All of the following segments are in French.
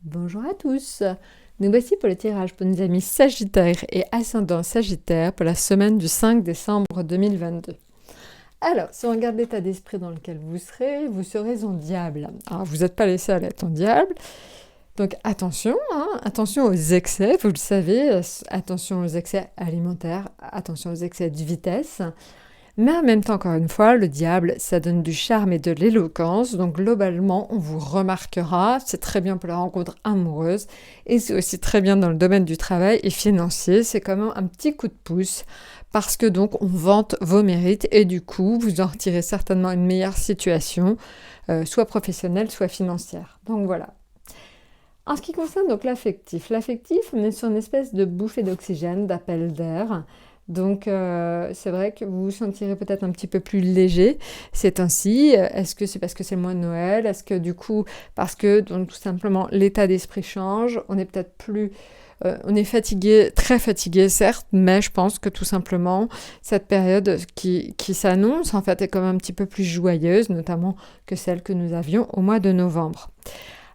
Bonjour à tous, nous voici pour le tirage pour nos amis Sagittaire et Ascendant Sagittaire pour la semaine du 5 décembre 2022. Alors, si on regarde l'état d'esprit dans lequel vous serez en diable. Alors, vous n'êtes pas les seuls à être en diable, donc attention, attention aux excès, vous le savez, attention aux excès alimentaires, attention aux excès de vitesse. Mais en même temps, encore une fois, le diable, ça donne du charme et de l'éloquence. Donc globalement, on vous remarquera. C'est très bien pour la rencontre amoureuse. Et c'est aussi très bien dans le domaine du travail et financier. C'est quand même un petit coup de pouce. Parce que donc, on vante vos mérites. Et du coup, vous en retirez certainement une meilleure situation, soit professionnelle, soit financière. Donc voilà. En ce qui concerne donc l'affectif, on est sur une espèce de bouffée d'oxygène, d'appel d'air. Donc c'est vrai que vous vous sentirez peut-être un petit peu plus léger ces temps-ci. Est-ce que c'est parce que c'est le mois de Noël? Est-ce que du coup, parce que donc, tout simplement l'état d'esprit change, on est peut-être plus... on est fatigué, très fatigué certes, mais je pense que tout simplement cette période qui s'annonce en fait est quand même un petit peu plus joyeuse, notamment que celle que nous avions au mois de novembre.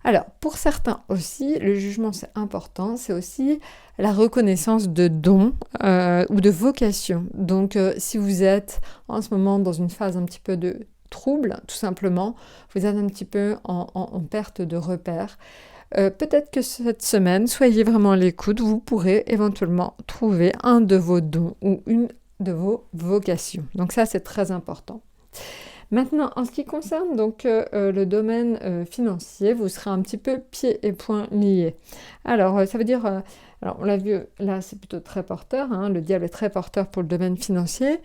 Alors, pour certains aussi, le jugement c'est important, c'est aussi la reconnaissance de dons ou de vocation. Donc, si vous êtes en ce moment dans une phase un petit peu de trouble, tout simplement, vous êtes un petit peu en perte de repères, peut-être que cette semaine, soyez vraiment à l'écoute, vous pourrez éventuellement trouver un de vos dons ou une de vos vocations. Donc ça, c'est très important. Maintenant, en ce qui concerne donc le domaine financier, vous serez un petit peu pieds et poings liés. Alors, ça veut dire, alors on l'a vu, là c'est plutôt très porteur, le diable est très porteur pour le domaine financier.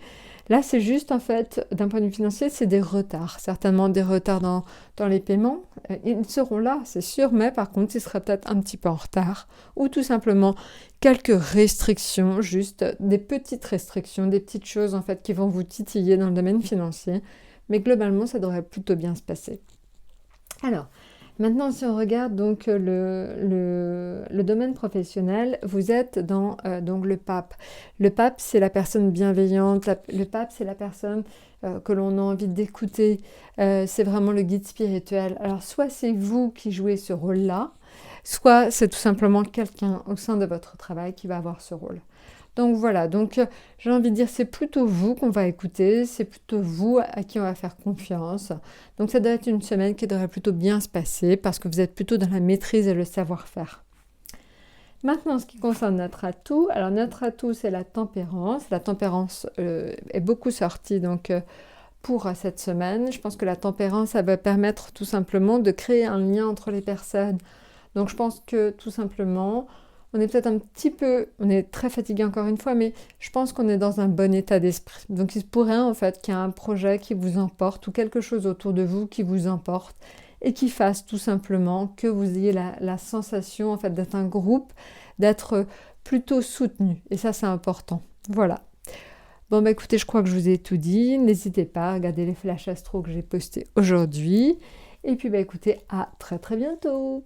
Là, c'est juste en fait, d'un point de vue financier, c'est des retards, certainement des retards dans les paiements. Ils seront là, c'est sûr, mais par contre, ils seraient peut-être un petit peu en retard. Ou tout simplement quelques restrictions, juste des petites restrictions, des petites choses en fait qui vont vous titiller dans le domaine financier. Mais globalement, ça devrait plutôt bien se passer. Alors, maintenant, si on regarde donc le domaine professionnel, vous êtes dans donc le pape. Le pape, c'est la personne bienveillante. Le pape, c'est la personne que l'on a envie d'écouter. C'est vraiment le guide spirituel. Alors, soit c'est vous qui jouez ce rôle-là, soit c'est tout simplement quelqu'un au sein de votre travail qui va avoir ce rôle. Donc voilà, donc j'ai envie de dire c'est plutôt vous qu'on va écouter, c'est plutôt vous à qui on va faire confiance. Donc ça doit être une semaine qui devrait plutôt bien se passer parce que vous êtes plutôt dans la maîtrise et le savoir-faire. Maintenant, en ce qui concerne notre atout, alors notre atout c'est la tempérance. La tempérance est beaucoup sortie donc pour cette semaine. Je pense que la tempérance, ça va permettre tout simplement de créer un lien entre les personnes. Donc je pense que tout simplement, on est peut-être un petit peu, on est très fatigué encore une fois, mais je pense qu'on est dans un bon état d'esprit. Donc il se pourrait en fait qu'il y ait un projet qui vous emporte ou quelque chose autour de vous qui vous emporte et qui fasse tout simplement que vous ayez la sensation en fait d'être un groupe, d'être plutôt soutenu. Et ça c'est important. Voilà. Bon bah écoutez, je crois que je vous ai tout dit. N'hésitez pas à regarder les flashs astro que j'ai postés aujourd'hui. Et puis bah écoutez, à très très bientôt.